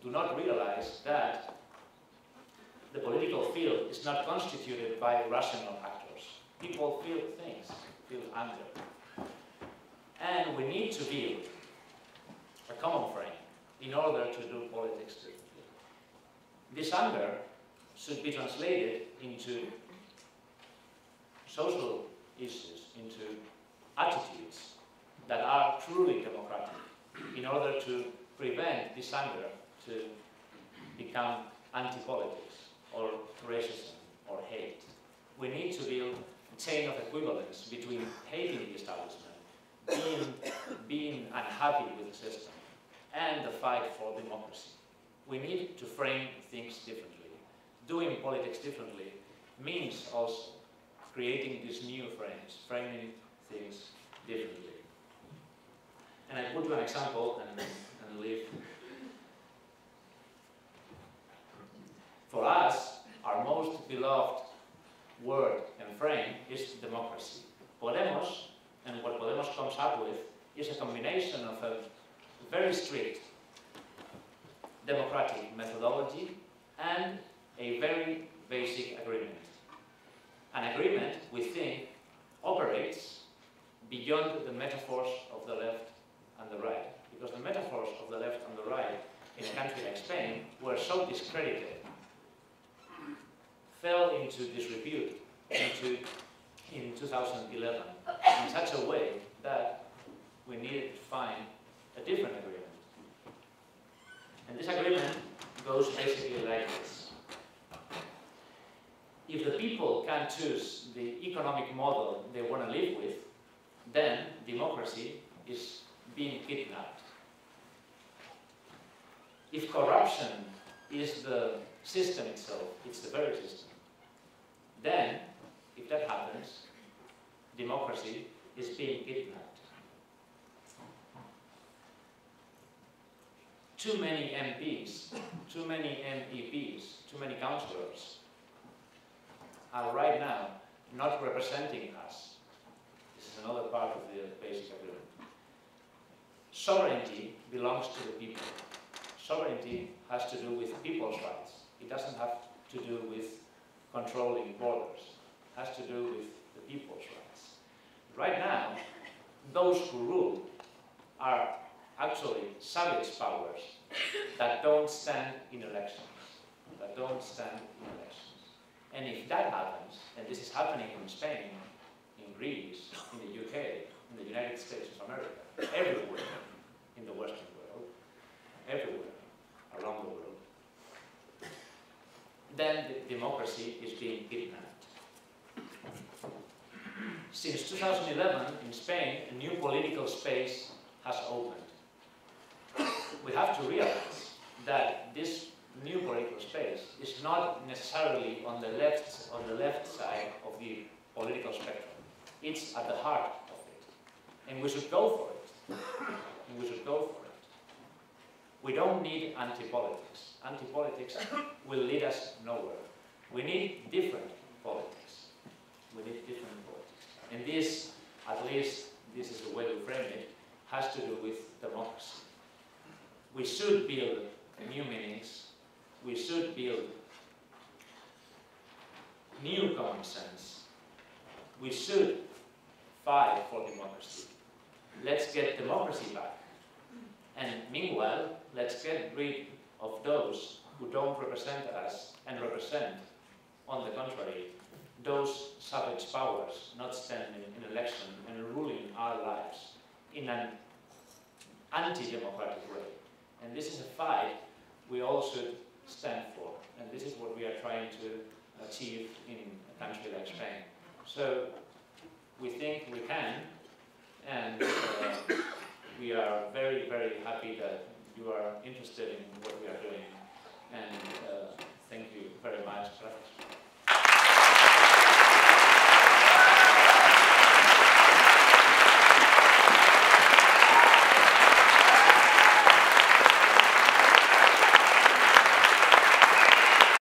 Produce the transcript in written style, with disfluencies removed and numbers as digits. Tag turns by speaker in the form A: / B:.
A: do not realize that the political field is not constituted by rational actors. People feel things, feel anger. And we need to build a common frame in order to do politics differently. This anger should be translated into social issues, into attitudes that are truly democratic, in order to prevent this anger to become anti-politics or racism or hate. We need to build a chain of equivalence between hating the establishment, being unhappy with the system, and the fight for democracy. We need to frame things differently. Doing politics differently means also creating these new frames, framing things differently. And I put you an example and leave. For us, our most beloved word and frame is democracy. Podemos, and what Podemos comes up with, is a combination of a very strict democratic methodology and a very basic agreement. An agreement, we think, operates beyond the metaphors of the left and the right, because the metaphors of the left and the right in a country like Spain were so discredited, fell into disrepute in 2011 in such a way that we needed to find a different agreement. And this agreement goes basically like this. If the people can choose the economic model they want to live with, then democracy is being kidnapped. If corruption is the system itself, it's the very system, then, if that happens, democracy is being kidnapped. Too many MPs, too many MEPs, too many councillors are right now not representing us. This is another part of the basic agreement. Sovereignty belongs to the people. Sovereignty has to do with people's rights. It doesn't have to do with controlling borders. It has to do with the people's rights. Right now, those who rule are actually savage powers that don't stand in elections. And if that happens, and this is happening in Spain, in Greece, in the UK, in the United States of America, everywhere in the Western world, everywhere around the world, then the democracy is being kidnapped. Since 2011, in Spain, a new political space has opened. We have to realize that this new political space is not necessarily on the left side of the political spectrum. It's at the heart of it. And we should go for it. We don't need anti-politics. Anti-politics will lead us nowhere. We need different politics. And this, at least this is the way we frame it, has to do with democracy. We should build new meanings. We should build new common sense. We should fight for democracy. Let's get democracy back. And meanwhile, let's get rid of those who don't represent us and represent, on the contrary, those savage powers not standing in election and ruling our lives in an anti-democratic way. And this is a fight we all should stand for. And this is what we are trying to achieve in a country like Spain. So we think we can, and we are very, very happy that you are interested in what we are doing. And thank you very much. Gracias.